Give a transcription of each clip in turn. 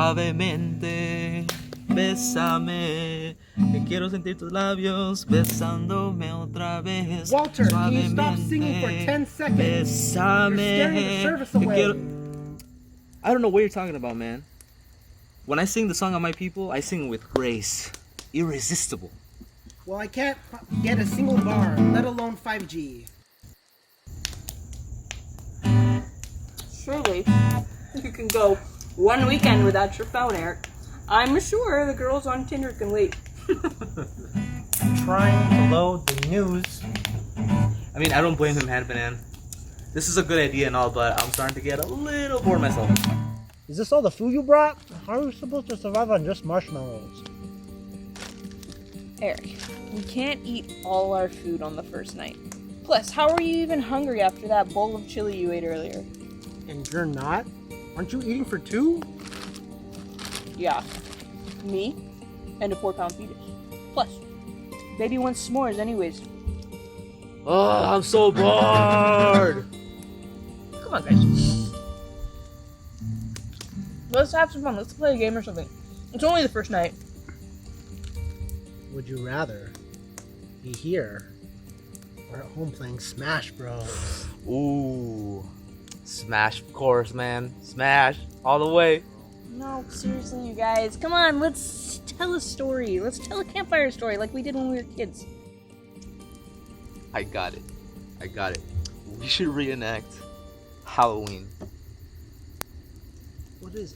suavemente, bésame, que quiero sentir tus labios besándome otra vez. Walter, can you stop singing for 10 seconds? Bésame, You're scaring the service que away. quiero... I don't know what you're talking about, man. When I sing the song of my people, I sing with grace. Irresistible. Well, I can't get a single bar, let alone 5G. Surely, you can go one weekend without your phone, Eric. I'm sure the girls on Tinder can wait. Trying to load the news. I mean, I don't blame him, Handbanan. This is a good idea and all, but I'm starting to get a little bored myself. Is this all the food you brought? How are we supposed to survive on just marshmallows? Eric, we can't eat all our food on the first night. Plus, how are you even hungry after that bowl of chili you ate earlier? And you're not? Aren't you eating for two? Yeah, me and a 4-pound fetus. Plus, baby wants s'mores anyways. Oh, I'm so bored! Come on, guys. Let's have some fun. Let's play a game or something. It's only the first night. Would you rather be here or at home playing Smash Bros? Ooh. Smash, of course, man. Smash. All the way. No, seriously, you guys. Come on, let's tell a story. Let's tell a campfire story like we did when we were kids. I got it. We should reenact Halloween. What is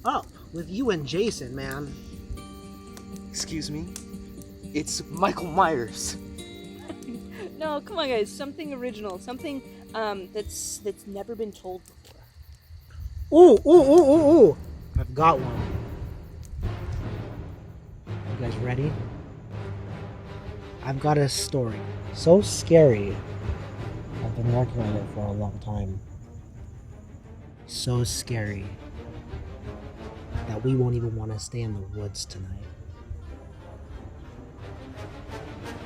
up with you and Jason, man? Excuse me? It's Michael Myers. No, come on, guys. Something original. Something that's never been told before. Ooh! I've got one. You guys ready? I've got a story. So scary. I've been working on it for a long time. So scary that we won't even want to stay in the woods tonight.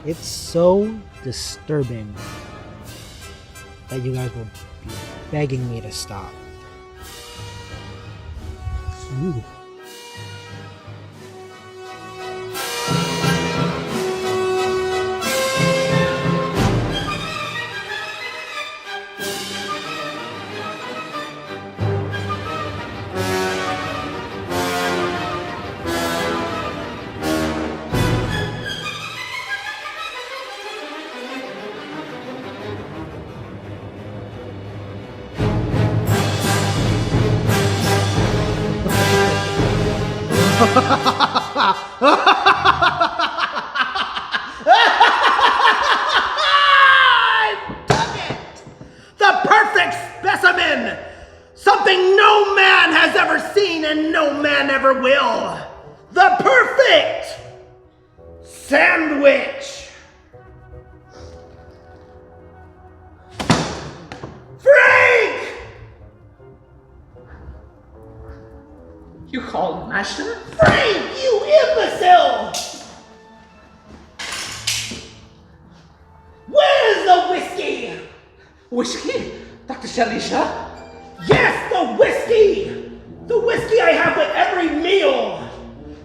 It's so disturbing that you guys will be begging me to stop. Ooh. The perfect specimen! Something no man has ever seen and no man ever will! The perfect sandwich! Frank! You called Master? Frank, you imbecile! Where's the whiskey? Whiskey? Dr. Shalisha? Yes, the whiskey! The whiskey I have with every meal!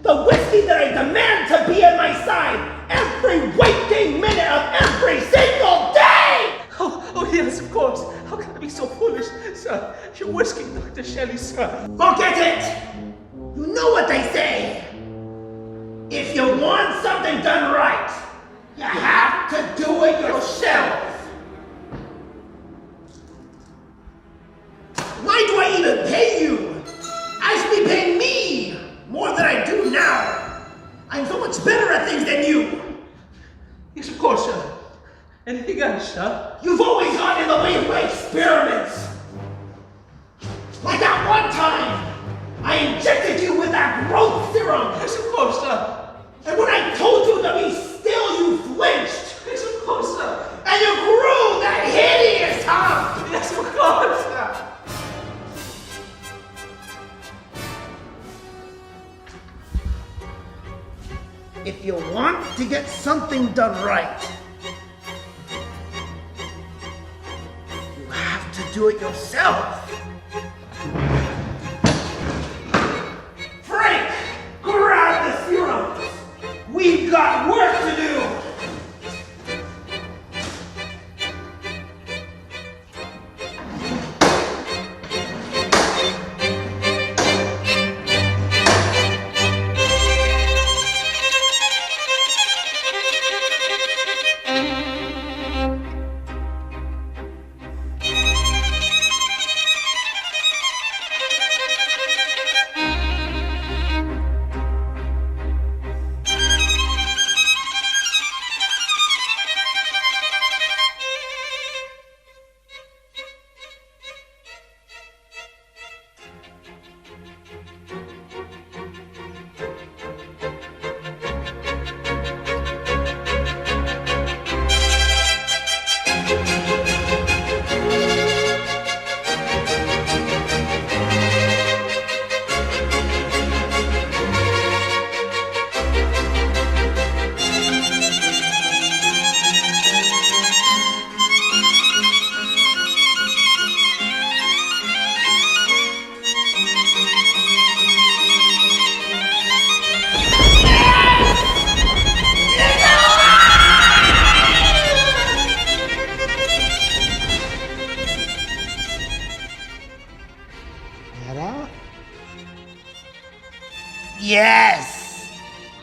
The whiskey that I demand to be at my side every waking minute of every single day! Oh yes, of course. How can I be so foolish, sir? Your whiskey, Dr. Shelley, sir. Forget it! You know what they say. If you want something done right, you have to do it yourself. Why do I even pay you? I should be paying me more than I do now. I'm so much better at things than you. Yes, of course, sir. Anything else, sir? You've always gone in the way of my experiments. Like that one time, I injected you with that growth serum. Yes, of course, sir. And when I told you to be still, you flinched. Yes, of course, sir. And you grew that hideous tongue. Yes, of course, sir. If you want to get something done right, you have to do it yourself. Yes,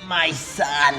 my son.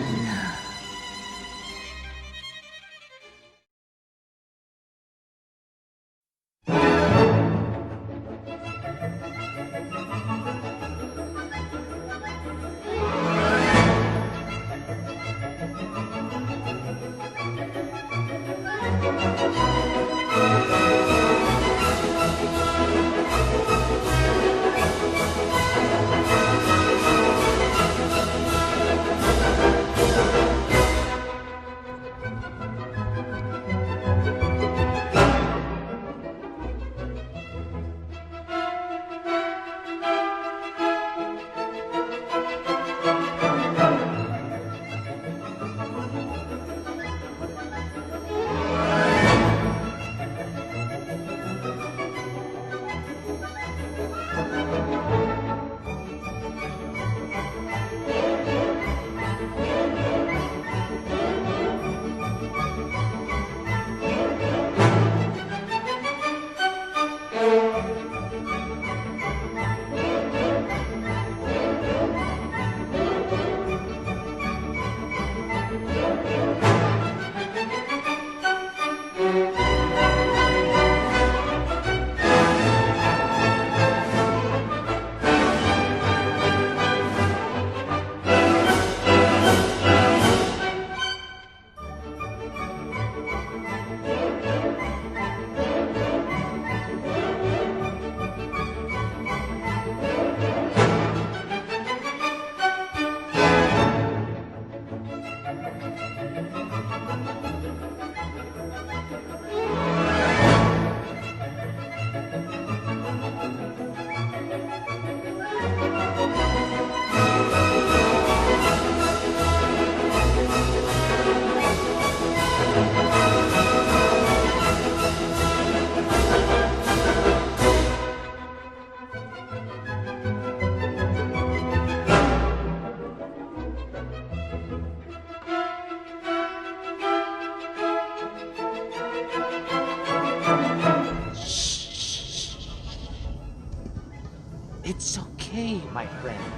It's okay, my friend.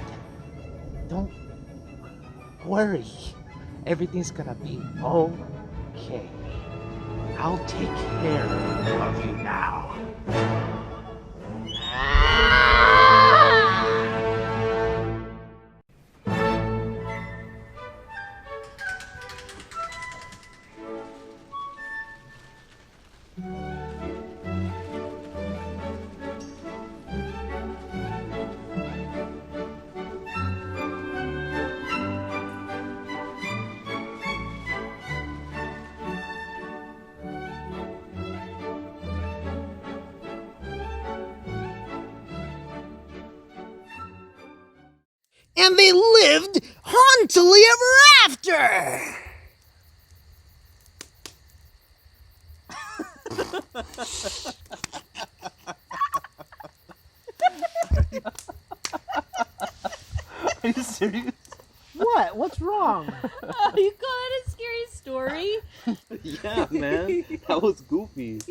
Don't worry. Everything's gonna be okay. I'll take care of you now. And they lived hauntily ever after! Are you serious? What? What's wrong? Oh, you call that a scary story? Yeah, man. That was goofy.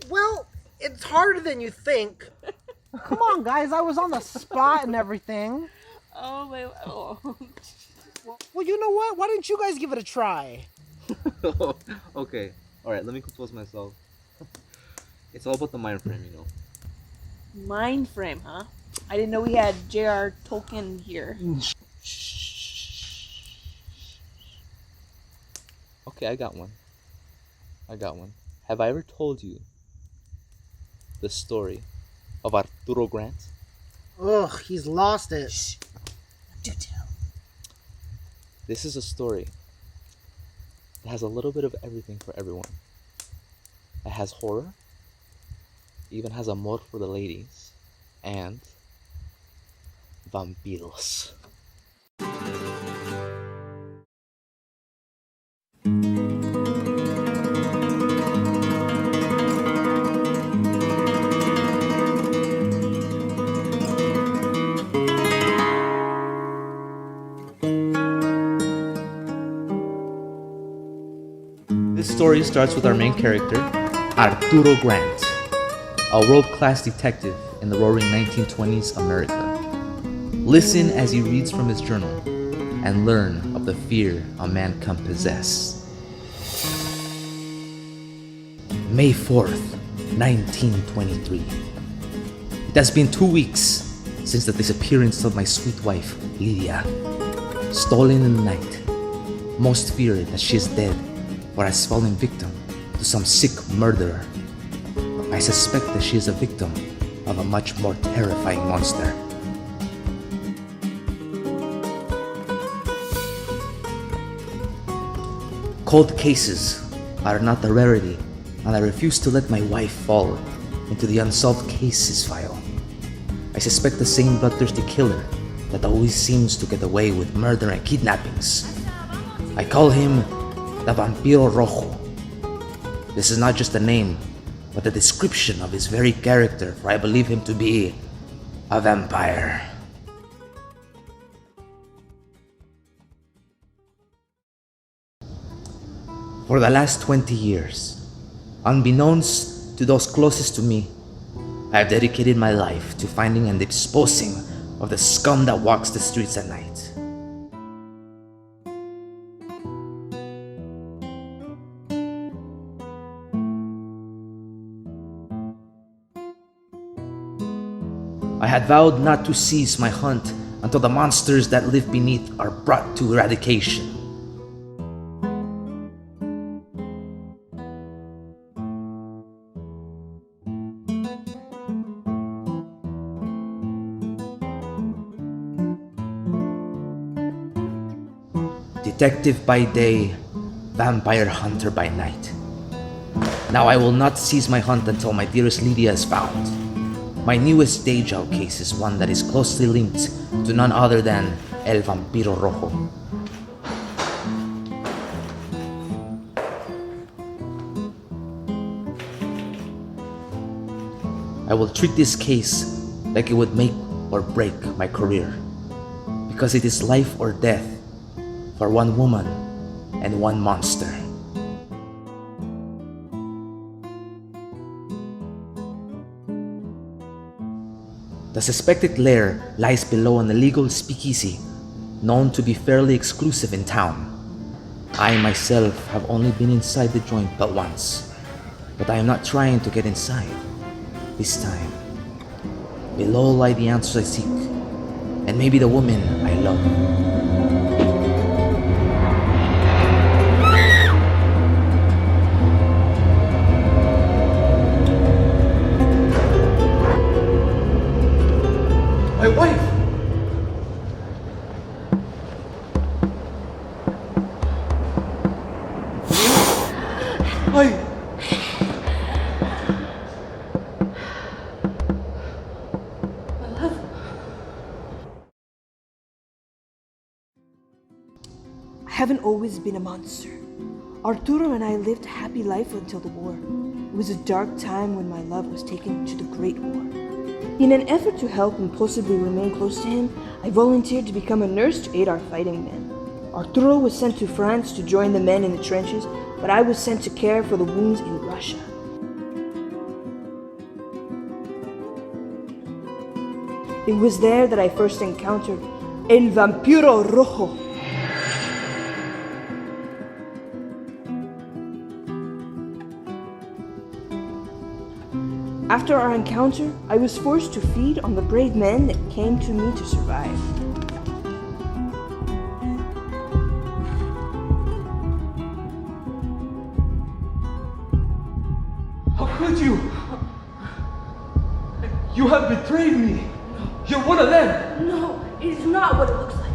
Well, it's harder than you think. Come on, guys. I was on the spot and everything. Oh my. Oh. Well, you know what? Why don't you guys give it a try? Okay. Alright, let me compose myself. It's all about the mind frame, you know. Mind frame, huh? I didn't know we had J.R. Tolkien here. Okay, I got one. Have I ever told you the story of Arturo Grant? Ugh, he's lost it. Do tell. This is a story that has a little bit of everything for everyone. It has horror, even has amor for the ladies, and vampiros. This story starts with our main character, Arturo Grant, a world-class detective in the roaring 1920s America. Listen as he reads from his journal and learn of the fear a man can possess. May 4th, 1923. It has been 2 weeks since the disappearance of my sweet wife, Lydia. Stolen in the night. Most fear that she is dead or has fallen victim to some sick murderer. I suspect that she is a victim of a much more terrifying monster. Cold cases are not a rarity, and I refuse to let my wife fall into the unsolved cases file. I suspect the same bloodthirsty killer that always seems to get away with murder and kidnappings. I call him the Vampiro Rojo. This is not just a name, but a description of his very character, for I believe him to be a vampire. For the last 20 years, unbeknownst to those closest to me, I have dedicated my life to finding and disposing of the scum that walks the streets at night. I had vowed not to cease my hunt until the monsters that live beneath are brought to eradication. Detective by day, vampire hunter by night. Now I will not cease my hunt until my dearest Lydia is found. My newest day job case is one that is closely linked to none other than El Vampiro Rojo. I will treat this case like it would make or break my career, because it is life or death for one woman and one monster. The suspected lair lies below an illegal speakeasy known to be fairly exclusive in town. I myself have only been inside the joint but once, but I am not trying to get inside. This time, below lie the answers I seek, and maybe the woman I love. My wife! I haven't always been a monster. Arturo and I lived a happy life until the war. It was a dark time when my love was taken to the Great War. In an effort to help and possibly remain close to him, I volunteered to become a nurse to aid our fighting men. Arturo was sent to France to join the men in the trenches, but I was sent to care for the wounds in Russia. It was there that I first encountered El Vampiro Rojo. After our encounter, I was forced to feed on the brave men that came to me to survive. How could you? You have betrayed me. You're one of them. No, it is not what it looks like.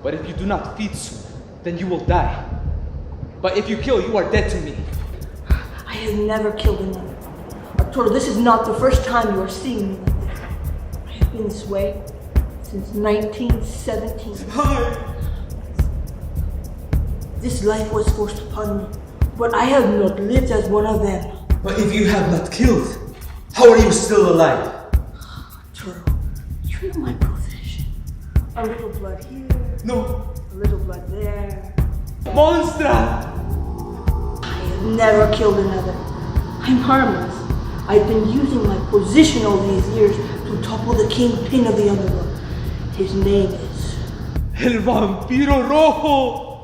But if you do not feed soon, then you will die. But if you kill, you are dead to me. I have never killed anyone. Arturo, this is not the first time you are seeing me like this. I have been this way since 1917. This life was forced upon me, but I have not lived as one of them. But if you have not killed, how are you still alive? Arturo, you know my profession. A little blood here, No. a little blood there. Monster! I have never killed another. I'm harmless. I've been using my position all these years to topple the kingpin of the underworld. His name is El Vampiro Rojo!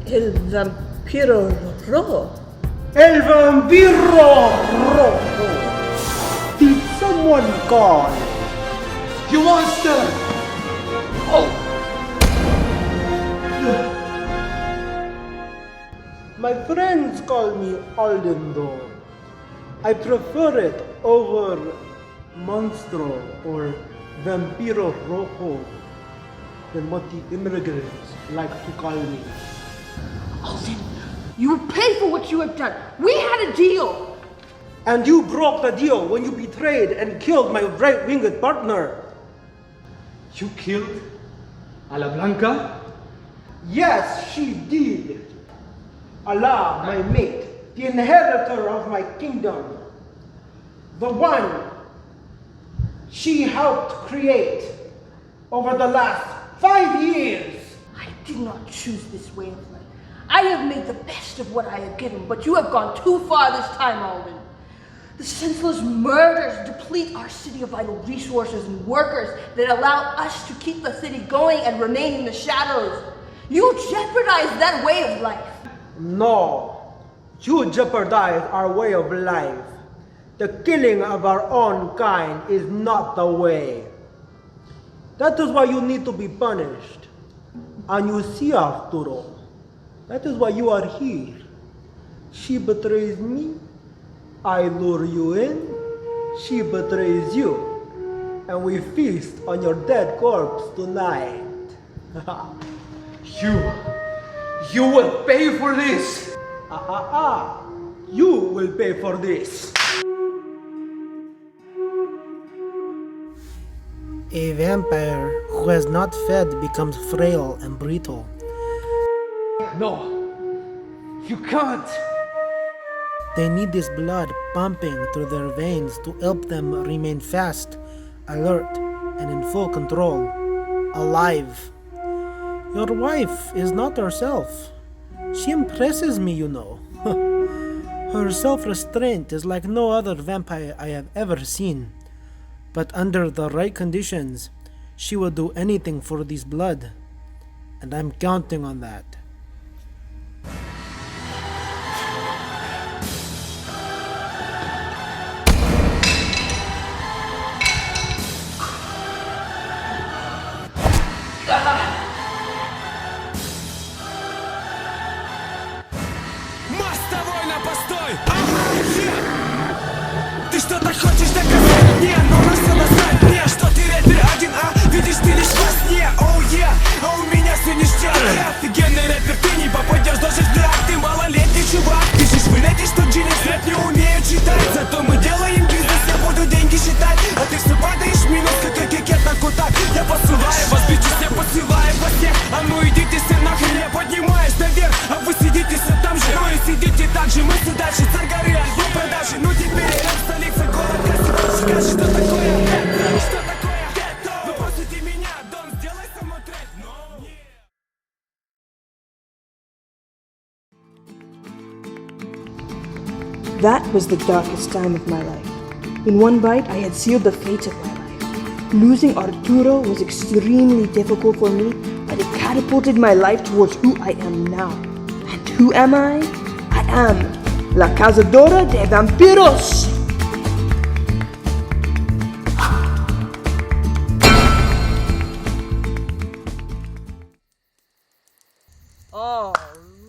El Vampiro Rojo. El Vampiro Rojo! Did someone call? You monster! Oh! My friends call me Aldendo. I prefer it over Monstro or Vampiro Rojo than what the immigrants like to call me. Alden, you will pay for what you have done. We had a deal. And you broke the deal when you betrayed and killed my right-winged partner. You killed a la Blanca? Yes, she did. Allah, my mate, the inheritor of my kingdom, the one she helped create over the last 5 years. I did not choose this way of life. I have made the best of what I have given, but you have gone too far this time, Alden. The senseless murders deplete our city of vital resources and workers that allow us to keep the city going and remain in the shadows. You jeopardize that way of life. No, you jeopardize our way of life. The killing of our own kind is not the way. That is why you need to be punished. And you see, Arturo, that is why you are here. She betrays me, I lure you in, she betrays you, and we feast on your dead corpse tonight. You will pay for this! You will pay for this. A vampire who has not fed becomes frail and brittle. No, you can't! They need this blood pumping through their veins to help them remain fast, alert, and in full control. Alive. Your wife is not herself. She impresses me, you know. Her self-restraint is like no other vampire I have ever seen. But under the right conditions, she will do anything for this blood. And I'm counting on that. Мостовой постой! Ты что-то хочешь доказать мне, но все назвать мне, что ты рэпер 1А, видишь ты лишь во сне, оу yeah, а у меня все ништяк. Я офигенный рэпер, ты не попадешь даже в драк, ты малолетний чувак, пишешь в инете, что джинис рэп не умею читать, зато мы делаем бизнес, я буду деньги считать, а ты все падаешь в минус, как кикет на кутак. Я посылаю вас, бичи, я посылаю во всех, а ну идите все нахрен, я поднимаюсь наверх, а вы сидите все там же, ну и сидите так же, мы все дальше, царь горы, альбом продажи, ну теперь рэп столица, город красивый, скажи, что такое рэп, что такое гетто, вы просите меня, Дон, сделай со мной трек, но нет. That was the darkest time of my life. In one bite, I had sealed the fate of my life. Losing Arturo was extremely difficult for me, but it catapulted my life towards who I am now. And who am I? I am La Cazadora de Vampiros! All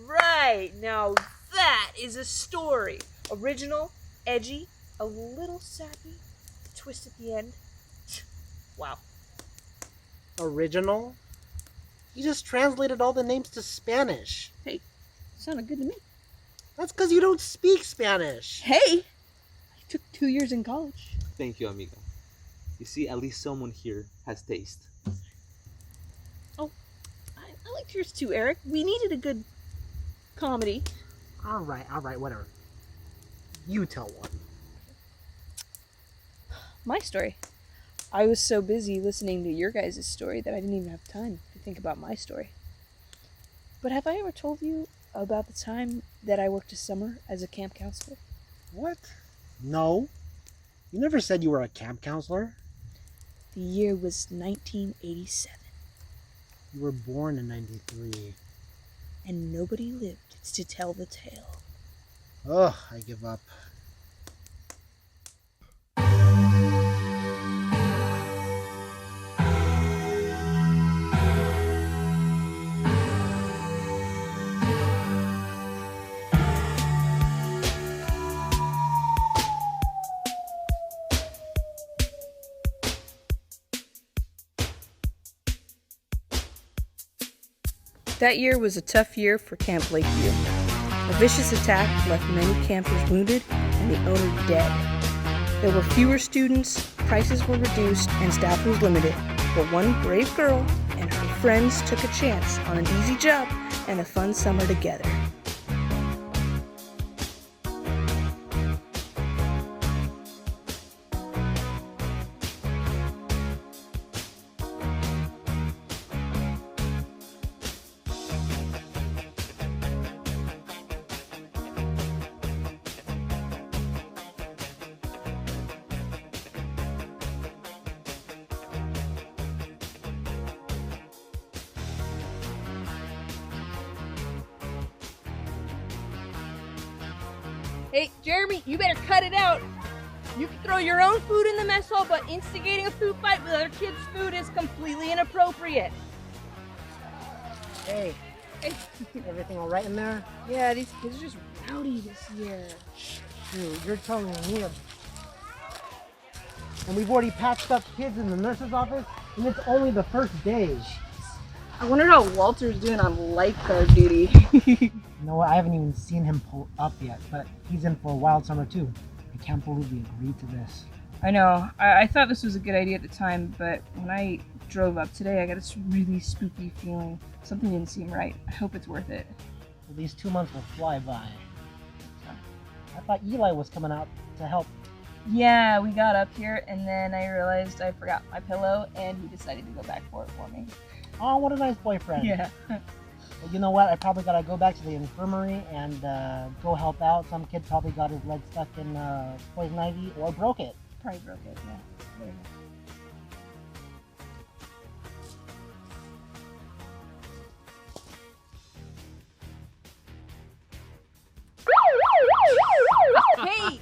right, now that is a story. Original, edgy, a little sappy, twist at the end. Wow. Original? You just translated all the names to Spanish. Hey, sounded good to me. That's because you don't speak Spanish. Hey, I took 2 years in college. Thank you, amiga. You see, at least someone here has taste. I liked yours too, Eric. We needed a good comedy. All right, whatever. You tell one. My story. I was so busy listening to your guys' story that I didn't even have time to think about my story. But have I ever told you about the time that I worked a summer as a camp counselor? What? No. You never said you were a camp counselor. The year was 1987, You were born in 93. and nobody lived to tell the tale. Ugh, I give up. That year was a tough year for Camp Lakeview. A vicious attack left many campers wounded and the owner dead. There were fewer students, prices were reduced, and staff was limited. But one brave girl and her friends took a chance on an easy job and a fun summer together. Hey, Jeremy, you better cut it out. You can throw your own food in the mess hall, but instigating a food fight with other kids' food is completely inappropriate. Hey, everything all right in there? Yeah, these kids are just rowdy this year. Dude, you're telling me. And we've already patched up kids in the nurse's office, and it's only the first day. I wonder how Walter's doing on lifeguard duty. You know what? I haven't even seen him pull up yet, but he's in for a wild summer too. I can't believe we agreed to this. I know. I thought this was a good idea at the time, but when I drove up today, I got this really spooky feeling. Something didn't seem right. I hope it's worth it. Well, these 2 months will fly by. I thought Eli was coming out to help. Yeah, we got up here, and then I realized I forgot my pillow, and he decided to go back for it for me. Oh, what a nice boyfriend. Yeah. Well, you know what? I probably gotta go back to the infirmary and go help out. Some kid probably got his leg stuck in poison ivy or broke it. Probably broke it, yeah. There you Hey,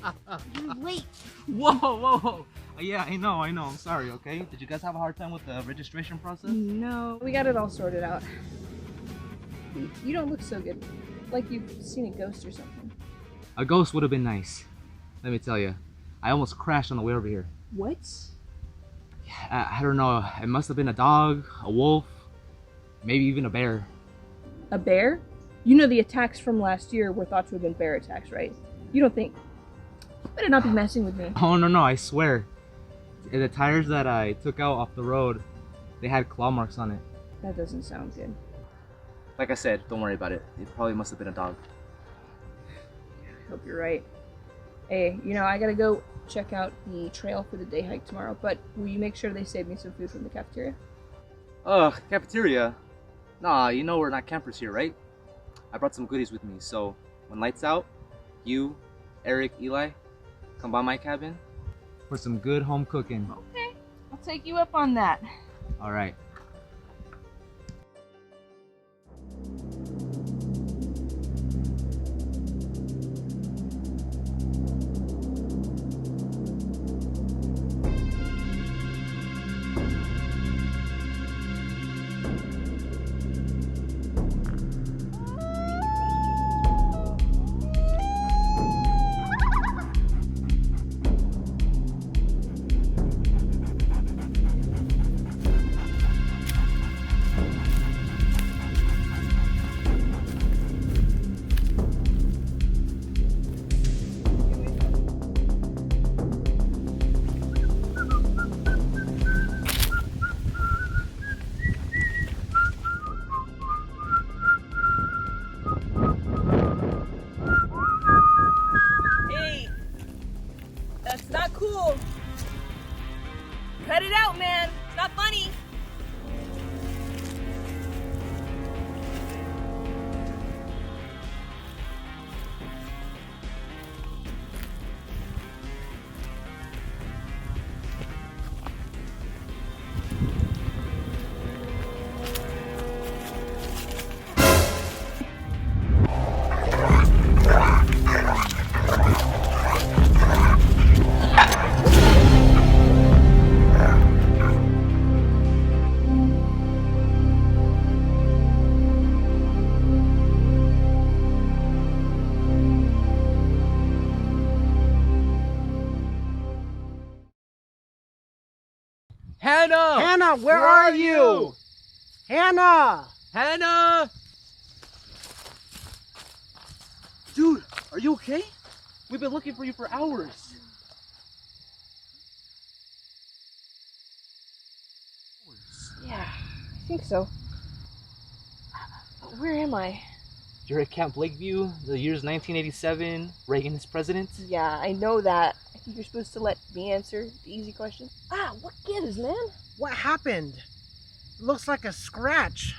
you're late. Whoa. Yeah, I know. I'm sorry, okay? Did you guys have a hard time with the registration process? go. No, we got it all sorted out. You don't look so good. Like you've seen a ghost or something. A ghost would have been nice. Let me tell you. I almost crashed on the way over here. What? I don't know. It must have been a dog, a wolf, maybe even a bear. A bear? You know the attacks from last year were thought to have been bear attacks, right? You don't think... You better not be messing with me. Oh, no, I swear. The tires that I took out off the road, they had claw marks on it. That doesn't sound good. Like I said, don't worry about it. It probably must have been a dog. I hope you're right. Hey, I gotta go check out the trail for the day hike tomorrow, but will you make sure they save me some food from the cafeteria? Cafeteria? Nah, we're not campers here, right? I brought some goodies with me, so when lights out, you, Eric, Eli, come by my cabin for some good home cooking. Okay, I'll take you up on that. All right. Hannah! Hannah, where are you? Hannah! Hannah! Dude, are you okay? We've been looking for you for hours. Yeah, I think so. Where am I? You're at Camp Lakeview. The year's 1987. Reagan is president. Yeah, I know that. I think you're supposed to let me answer the easy question. Ah, what gives, man? What happened? It looks like a scratch.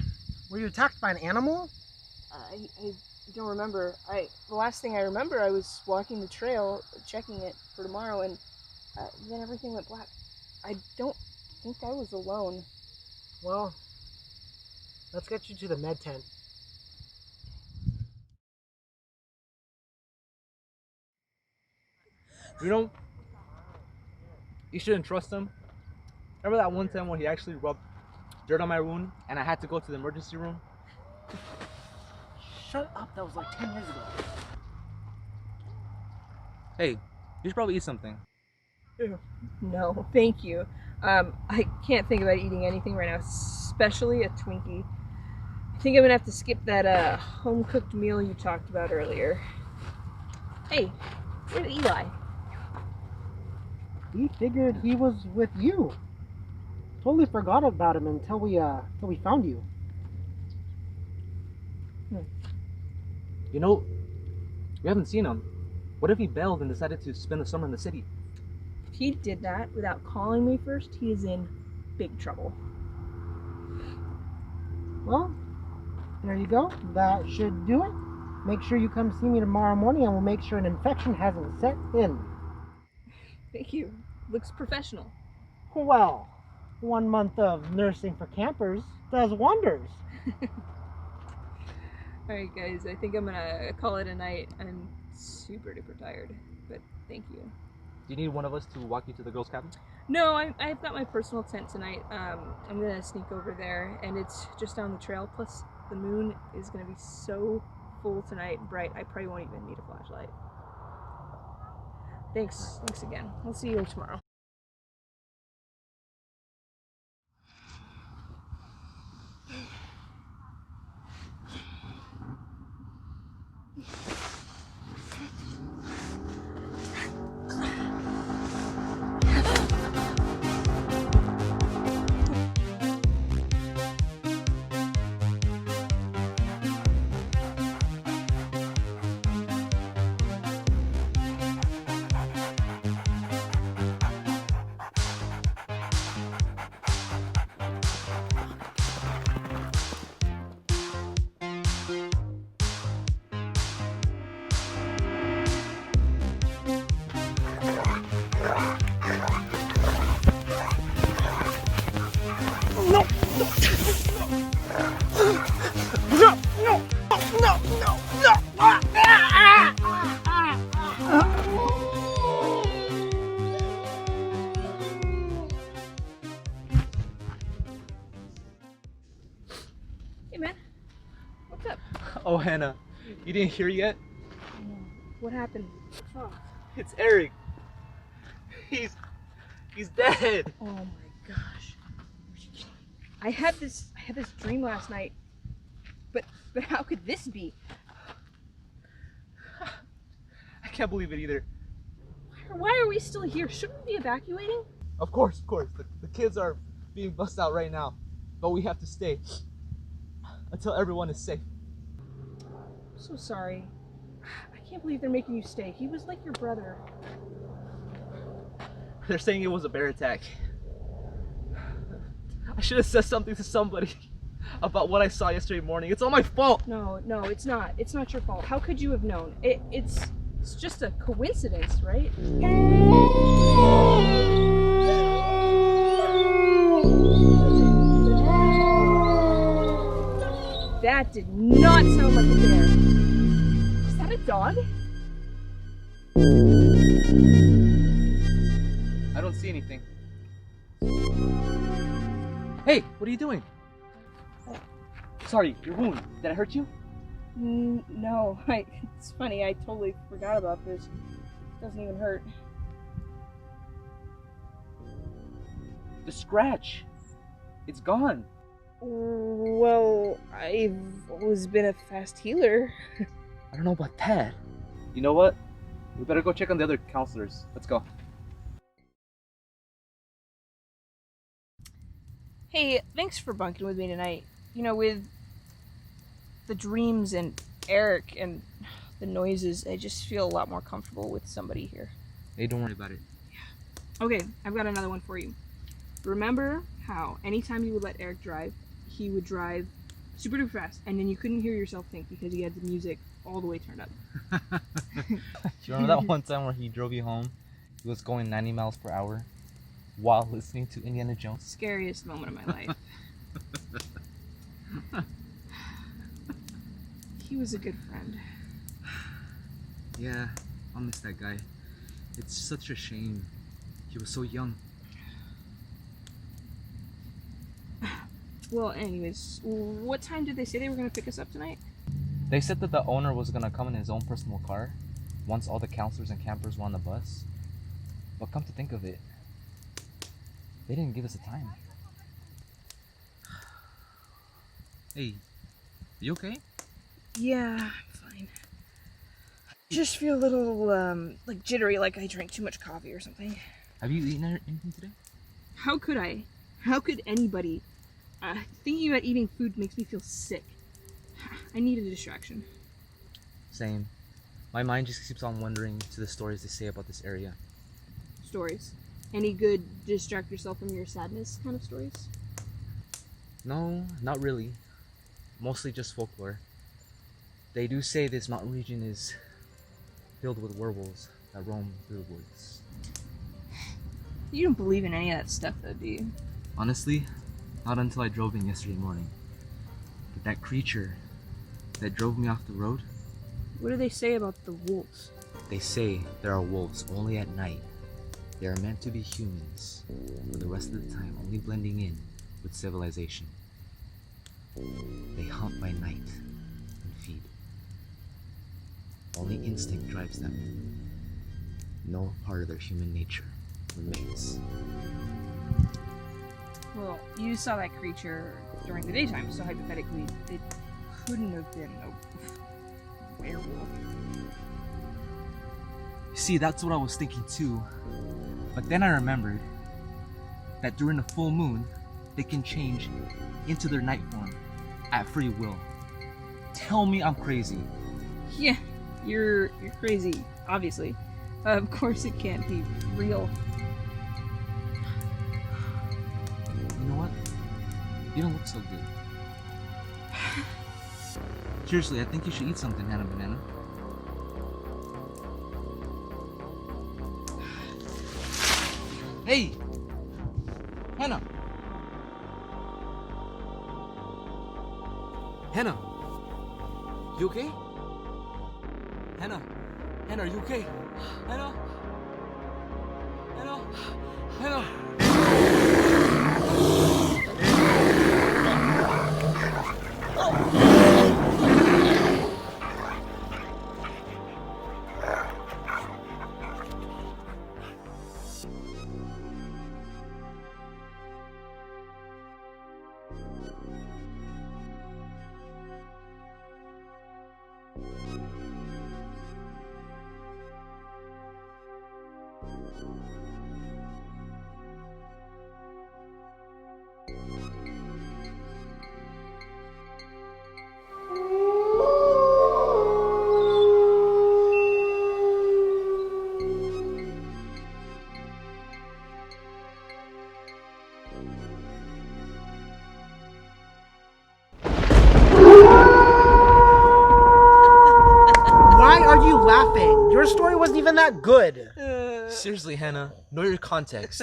Were you attacked by an animal? I don't remember. The last thing I remember, I was walking the trail, checking it for tomorrow, and then everything went black. I don't think I was alone. Well, let's get you to the med tent. You know, you shouldn't trust him. Remember that one time when he actually rubbed dirt on my wound and I had to go to the emergency room? Shut up, that was like 10 years ago. Hey, you should probably eat something. No, thank you. I can't think about eating anything right now, especially a Twinkie. I think I'm gonna have to skip that home-cooked meal you talked about earlier. Hey, where's Eli? We figured he was with you. Totally forgot about him until we found you. You know, we haven't seen him. What if he bailed and decided to spend the summer in the city? If he did that without calling me first, he is in big trouble. Well, there you go. That should do it. Make sure you come see me tomorrow morning and we'll make sure an infection hasn't set in. Thank you. Looks professional. Well, 1 month of nursing for campers does wonders. Alright guys, I think I'm gonna call it a night. I'm super duper tired, but thank you. Do you need one of us to walk you to the girls' cabin? No, I've got my personal tent tonight. I'm gonna sneak over there, and it's just down the trail. Plus, the moon is gonna be so full tonight, bright, I probably won't even need a flashlight. Thanks again. I'll see you tomorrow. Hey man, what's up? Oh, Hannah, you didn't hear yet? What happened? It's Eric. He's dead. Oh my gosh. I had this dream last night. But how could this be? I can't believe it either. Why are we still here? Shouldn't we be evacuating? Of course. The kids are being bussed out right now. But we have to stay until everyone is safe. I'm so sorry. I can't believe they're making you stay. He was like your brother. They're saying it was a bear attack. I should have said something to somebody about what I saw yesterday morning. It's all my fault. No, it's not. It's not your fault. How could you have known? It's just a coincidence, right? That did not sound like a bear. Is that a dog? I don't see anything. Hey, what are you doing? Sorry, your wound. Did I hurt you? No, it's funny, I totally forgot about this. It doesn't even hurt. The scratch. It's gone. Well, I've always been a fast healer. I don't know about that. You know what? We better go check on the other counselors. Let's go. Hey, thanks for bunking with me tonight. You know, with the dreams and Eric and the noises, I just feel a lot more comfortable with somebody here. Hey, don't worry about it. Okay, I've got another one for you. Remember how anytime you would let Eric drive, he would drive super duper fast, and then you couldn't hear yourself think because he had the music all the way turned up. You remember that one time where he drove you home? He was going 90 miles per hour while listening to Indiana Jones? Scariest moment of my life. He was a good friend. Yeah, I'll miss that guy. It's such a shame. He was so young. Well, anyways, what time did they say they were going to pick us up tonight? They said that the owner was gonna come in his own personal car once all the counselors and campers were on the bus. But come to think of it, they didn't give us a time. Hey, you okay? Yeah, I'm fine. Just feel a little, like jittery, like I drank too much coffee or something. Have you eaten anything today? How could I? How could anybody? Thinking about eating food makes me feel sick. I need a distraction. Same. My mind just keeps on wandering to the stories they say about this area. Stories. Any good distract yourself from your sadness kind of stories? No, not really. Mostly just folklore. They do say this mountain region is filled with werewolves that roam through the woods. You don't believe in any of that stuff though, do you? Honestly, not until I drove in yesterday morning. But that creature that drove me off the road, What do they say about the wolves? they say there are wolves only at night. They are meant to be humans, but the rest of the time only blending in with civilization. They hunt by night and feed. Only instinct drives them. No part of their human nature remains. Well, you saw that creature during the daytime, so hypothetically, it couldn't have been a werewolf. See, that's what I was thinking too. But then I remembered that during the full moon, they can change into their night form at free will. Tell me I'm crazy. Yeah, you're crazy, obviously. Of course it can't be real. You know what? You don't look so good. Seriously, I think you should eat something, Hannah Banana. Hey! Hannah! Hannah! You okay? Hannah! Hannah, are you okay? Hannah! Hannah! Hannah! Why are you laughing? Your story wasn't even that good. Seriously, Hannah, know your context.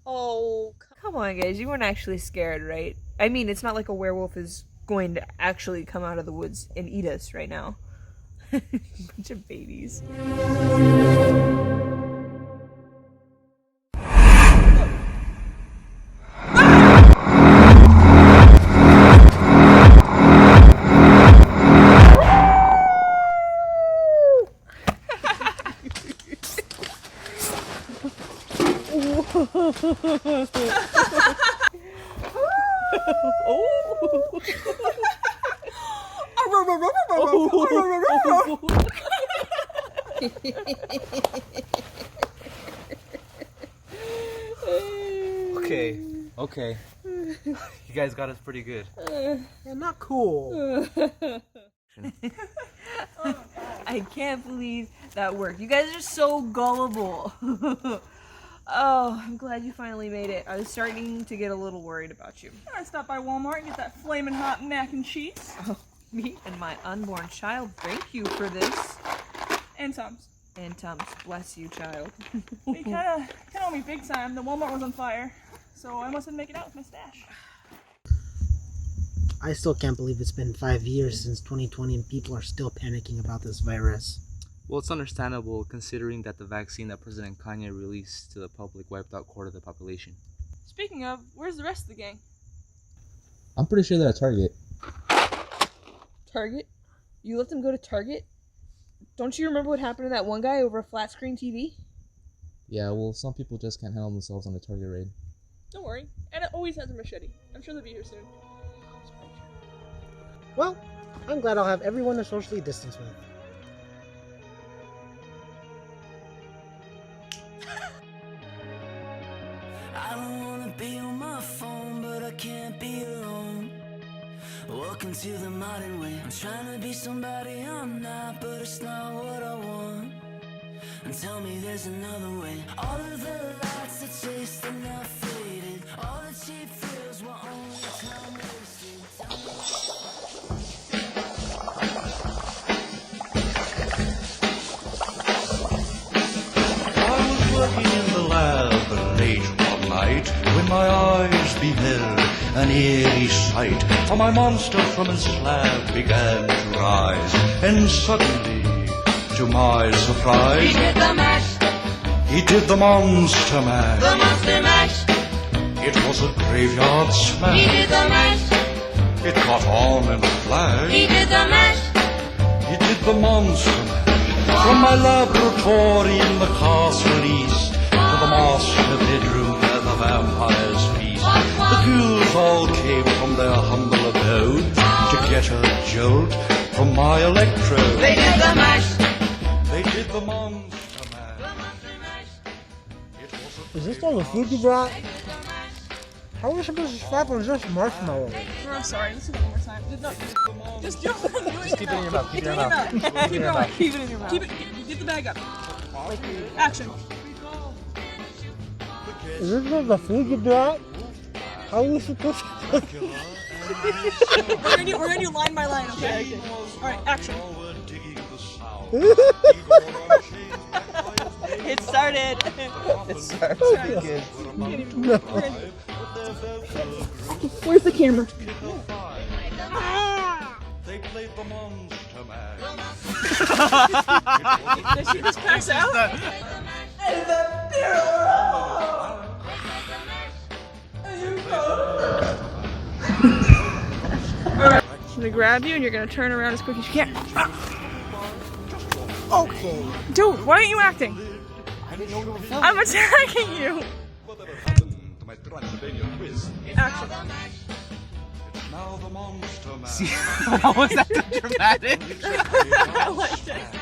Oh, come on, guys. You weren't actually scared, right? I mean, it's not like a werewolf is going to actually come out of the woods and eat us right now. Bunch of babies. Okay. You guys got us pretty good. Yeah, not cool. I can't believe that worked. You guys are so gullible. Oh, I'm glad you finally made it. I was starting to get a little worried about you. I stopped by Walmart and get that flaming hot mac and cheese. Oh, me and my unborn child thank you for this. And Tom's. And Tums, bless you, child. They kinda owe me big time. The Walmart was on fire, so I mustn't make it out with my stash. I still can't believe it's been 5 years since 2020 and people are still panicking about this virus. Well, it's understandable considering that the vaccine that President Kanye released to the public wiped out a quarter of the population. Speaking of, where's the rest of the gang? I'm pretty sure they're at Target. Target? You let them go to Target? Don't you remember what happened to that one guy over a flat screen TV? Yeah, well, some people just can't handle themselves on a Target raid. Don't worry, Anna always has a machete. I'm sure they'll be here soon. Well, I'm glad I'll have everyone to socially distance with. I don't wanna be on my phone, but I can't be alone. Welcome to the modern way. I'm trying to be somebody I'm not, but it's not what I want. And tell me there's another way. All of the lights that chased and now faded. All the cheap thrills were only time wasted. Tell me working in the lab late one night when my eyes beheld an eerie sight. For my monster from his slab began to rise, and suddenly, to my surprise, he did the mash. He did the monster mash. The monster mash. It was a graveyard smash. He did the mash. It caught on in a flash. He did the mash. He did the monster mash. From my laboratory in the castle east to the master bedroom where the vampires feast, the ghouls all came from their humble abode to get a jolt from my electrode. They did the mash. They did the monster mash. Is this all the food you brought? How are we supposed to stop on just marshmallows? I'm sorry, let's do it one more time. No, just do it. Just keep it in your mouth. Keep it in your mouth. Keep it going. Keep it in your mouth. Get the bag up. Action. Is this all the food you brought? How are we supposed to... We're gonna do line by line, okay? Alright, action. It started. It started good. Where's the camera? They played the monster mash. Did she just pass out? Alright, I'm gonna grab you and you're gonna turn around as quick as you can. Okay. Dude, why aren't you acting? I didn't know you were filming. I'm attacking you! Action. Now the monster mash. See, how was that dramatic? I liked it.